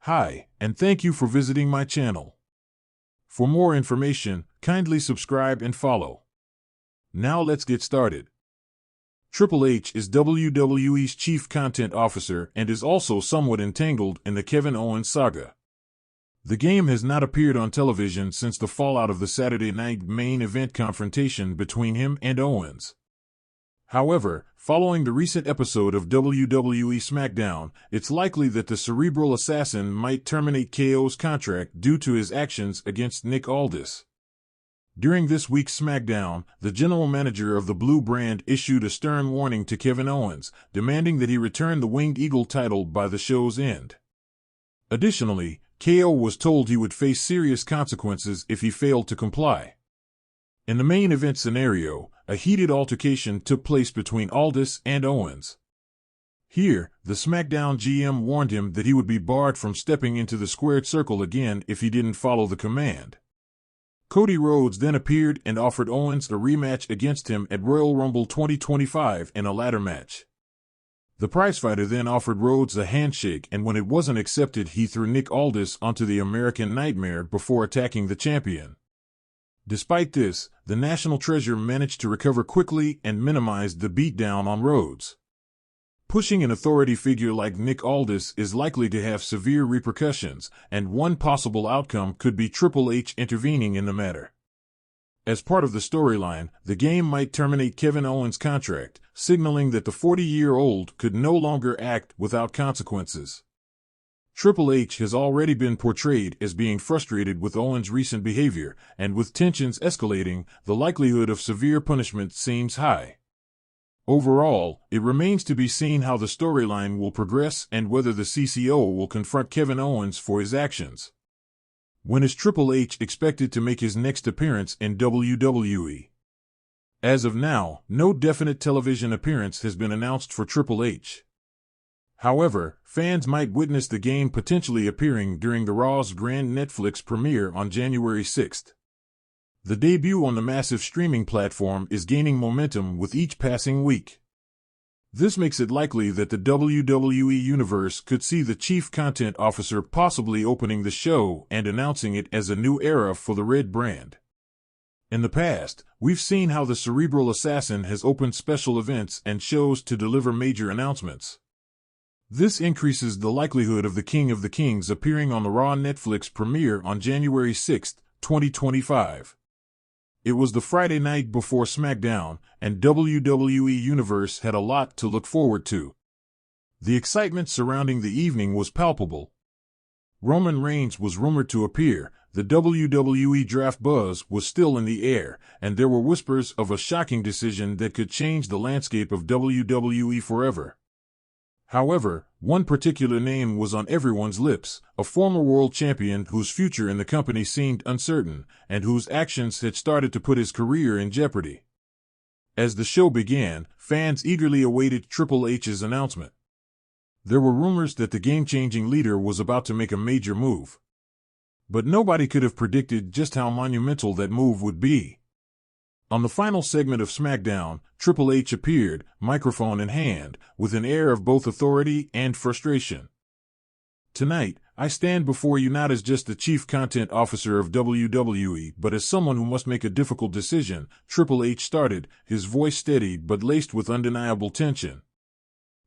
Hi, and thank you for visiting my channel. For more information, kindly subscribe and follow. Now let's get started. Triple H is WWE's Chief Content Officer and is also somewhat entangled in the Kevin Owens saga. The game has not appeared on television since the fallout of the Saturday night main event confrontation between him and Owens. However, following the recent episode of WWE SmackDown, it's likely that the cerebral assassin might terminate KO's contract due to his actions against Nick Aldis. During this week's SmackDown, the general manager of the Blue brand issued a stern warning to Kevin Owens, demanding that he return the Winged Eagle title by the show's end. Additionally, KO was told he would face serious consequences if he failed to comply. In the main event scenario, a heated altercation took place between Aldis and Owens. Here, the SmackDown GM warned him that he would be barred from stepping into the squared circle again if he didn't follow the command. Cody Rhodes then appeared and offered Owens a rematch against him at Royal Rumble 2025 in a ladder match. The prizefighter then offered Rhodes a handshake, and when it wasn't accepted, he threw Nick Aldis onto the American Nightmare before attacking the champion. Despite this, the National Treasure managed to recover quickly and minimized the beatdown on Rhodes. Pushing an authority figure like Nick Aldis is likely to have severe repercussions, and one possible outcome could be Triple H intervening in the matter. As part of the storyline, the game might terminate Kevin Owens' contract, signaling that the 40-year-old could no longer act without consequences. Triple H has already been portrayed as being frustrated with Owens' recent behavior, and with tensions escalating, the likelihood of severe punishment seems high. Overall, it remains to be seen how the storyline will progress and whether the CCO will confront Kevin Owens for his actions. When is Triple H expected to make his next appearance in WWE? As of now, no definite television appearance has been announced for Triple H. However, fans might witness the game potentially appearing during the Raw's grand Netflix premiere on January 6th. The debut on the massive streaming platform is gaining momentum with each passing week. This makes it likely that the WWE Universe could see the Chief Content Officer possibly opening the show and announcing it as a new era for the Red brand. In the past, we've seen how the cerebral assassin has opened special events and shows to deliver major announcements. This increases the likelihood of the King of the Kings appearing on the Raw Netflix premiere on January 6, 2025. It was the Friday night before SmackDown, and WWE Universe had a lot to look forward to. The excitement surrounding the evening was palpable. Roman Reigns was rumored to appear, the WWE draft buzz was still in the air, and there were whispers of a shocking decision that could change the landscape of WWE forever. However, one particular name was on everyone's lips, a former world champion whose future in the company seemed uncertain, and whose actions had started to put his career in jeopardy. As the show began, fans eagerly awaited Triple H's announcement. There were rumors that the game-changing leader was about to make a major move. But nobody could have predicted just how monumental that move would be. On the final segment of SmackDown, Triple H appeared, microphone in hand, with an air of both authority and frustration. Tonight, I stand before you not as just the Chief Content Officer of WWE, but as someone who must make a difficult decision, Triple H started, his voice steady but laced with undeniable tension.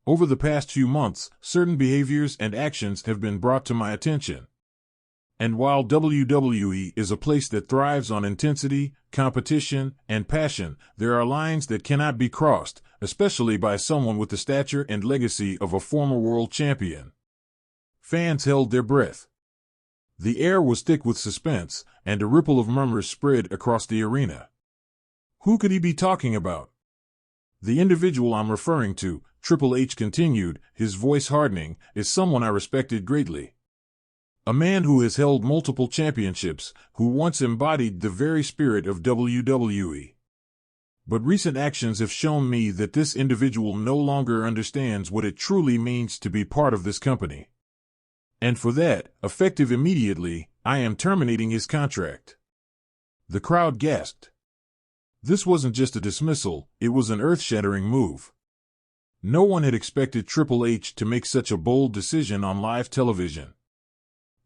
Over the past few months, certain behaviors and actions have been brought to my attention. And while WWE is a place that thrives on intensity, competition, and passion, there are lines that cannot be crossed, especially by someone with the stature and legacy of a former world champion. Fans held their breath. The air was thick with suspense, and a ripple of murmurs spread across the arena. Who could he be talking about? The individual I'm referring to, Triple H continued, his voice hardening, is someone I respected greatly. A man who has held multiple championships, who once embodied the very spirit of WWE. But recent actions have shown me that this individual no longer understands what it truly means to be part of this company. And for that, effective immediately, I am terminating his contract. The crowd gasped. This wasn't just a dismissal, it was an earth-shattering move. No one had expected Triple H to make such a bold decision on live television.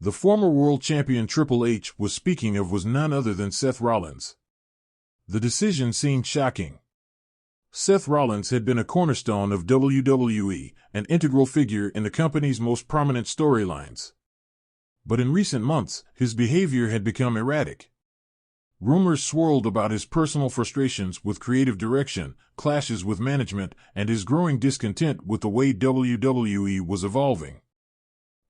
The former world champion Triple H was speaking of was none other than Seth Rollins. The decision seemed shocking. Seth Rollins had been a cornerstone of WWE, an integral figure in the company's most prominent storylines. But in recent months, his behavior had become erratic. Rumors swirled about his personal frustrations with creative direction, clashes with management, and his growing discontent with the way WWE was evolving.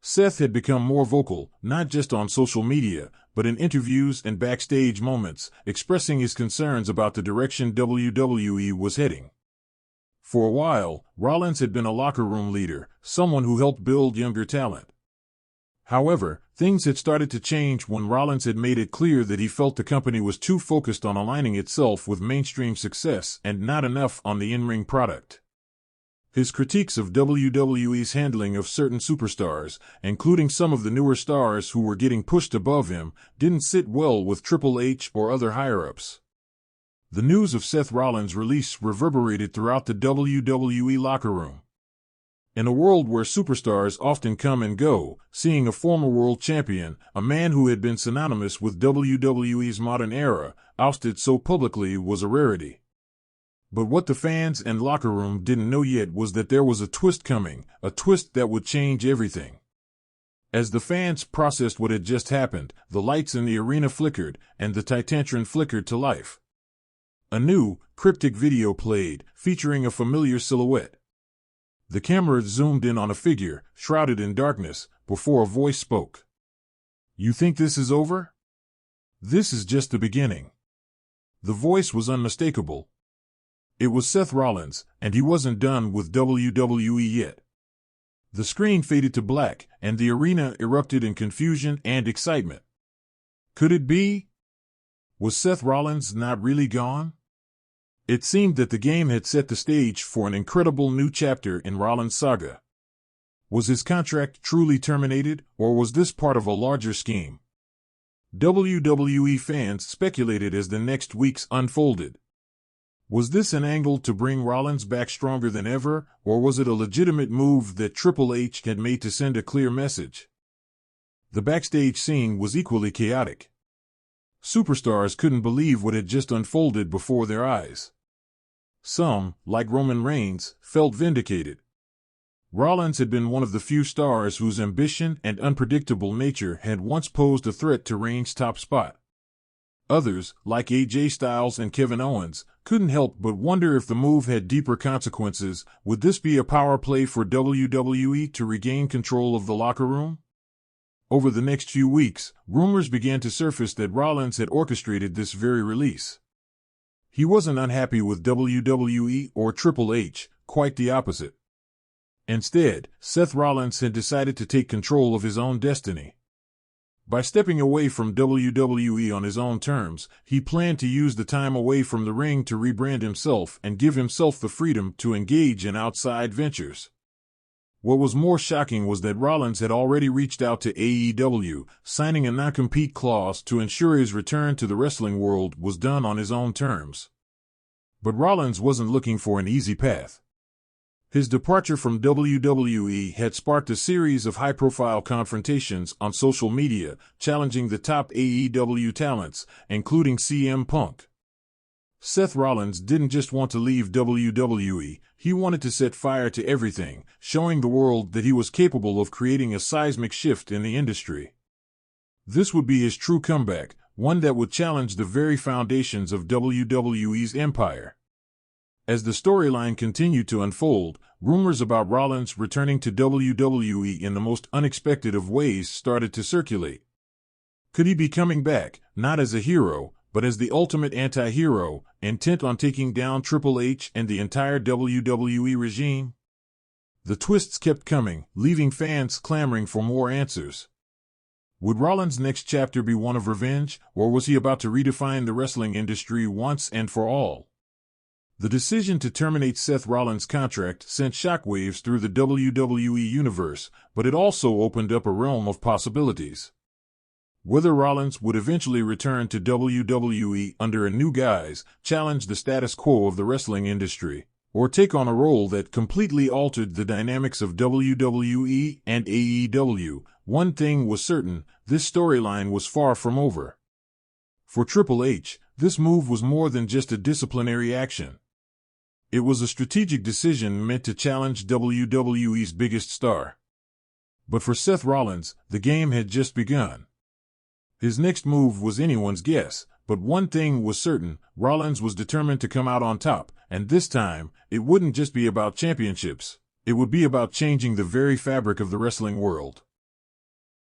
Seth had become more vocal, not just on social media, but in interviews and backstage moments, expressing his concerns about the direction WWE was heading. For a while, Rollins had been a locker room leader, someone who helped build younger talent. However, things had started to change when Rollins had made it clear that he felt the company was too focused on aligning itself with mainstream success and not enough on the in-ring product. His critiques of WWE's handling of certain superstars, including some of the newer stars who were getting pushed above him, didn't sit well with Triple H or other higher-ups. The news of Seth Rollins' release reverberated throughout the WWE locker room. In a world where superstars often come and go, seeing a former world champion, a man who had been synonymous with WWE's modern era, ousted so publicly was a rarity. But what the fans and locker room didn't know yet was that there was a twist coming, a twist that would change everything. As the fans processed what had just happened, the lights in the arena flickered, and the Titantron flickered to life. A new, cryptic video played, featuring a familiar silhouette. The camera zoomed in on a figure, shrouded in darkness, before a voice spoke. "You think this is over? This is just the beginning." The voice was unmistakable. It was Seth Rollins, and he wasn't done with WWE yet. The screen faded to black, and the arena erupted in confusion and excitement. Could it be? Was Seth Rollins not really gone? It seemed that the game had set the stage for an incredible new chapter in Rollins' saga. Was his contract truly terminated, or was this part of a larger scheme? WWE fans speculated as the next weeks unfolded. Was this an angle to bring Rollins back stronger than ever, or was it a legitimate move that Triple H had made to send a clear message? The backstage scene was equally chaotic. Superstars couldn't believe what had just unfolded before their eyes. Some, like Roman Reigns, felt vindicated. Rollins had been one of the few stars whose ambition and unpredictable nature had once posed a threat to Reigns' top spot. Others, like AJ Styles and Kevin Owens, couldn't help but wonder if the move had deeper consequences. Would this be a power play for WWE to regain control of the locker room? Over the next few weeks, rumors began to surface that Rollins had orchestrated this very release. He wasn't unhappy with WWE or Triple H, quite the opposite. Instead, Seth Rollins had decided to take control of his own destiny. By stepping away from WWE on his own terms, he planned to use the time away from the ring to rebrand himself and give himself the freedom to engage in outside ventures. What was more shocking was that Rollins had already reached out to AEW, signing a non-compete clause to ensure his return to the wrestling world was done on his own terms. But Rollins wasn't looking for an easy path. His departure from WWE had sparked a series of high-profile confrontations on social media, challenging the top AEW talents, including CM Punk. Seth Rollins didn't just want to leave WWE, he wanted to set fire to everything, showing the world that he was capable of creating a seismic shift in the industry. This would be his true comeback, one that would challenge the very foundations of WWE's empire. As the storyline continued to unfold, rumors about Rollins returning to WWE in the most unexpected of ways started to circulate. Could he be coming back, not as a hero, but as the ultimate anti-hero, intent on taking down Triple H and the entire WWE regime? The twists kept coming, leaving fans clamoring for more answers. Would Rollins' next chapter be one of revenge, or was he about to redefine the wrestling industry once and for all? The decision to terminate Seth Rollins' contract sent shockwaves through the WWE universe, but it also opened up a realm of possibilities. Whether Rollins would eventually return to WWE under a new guise, challenge the status quo of the wrestling industry, or take on a role that completely altered the dynamics of WWE and AEW, one thing was certain: this storyline was far from over. For Triple H, this move was more than just a disciplinary action. It was a strategic decision meant to challenge WWE's biggest star. But for Seth Rollins, the game had just begun. His next move was anyone's guess, but one thing was certain: Rollins was determined to come out on top, and this time, it wouldn't just be about championships. It would be about changing the very fabric of the wrestling world.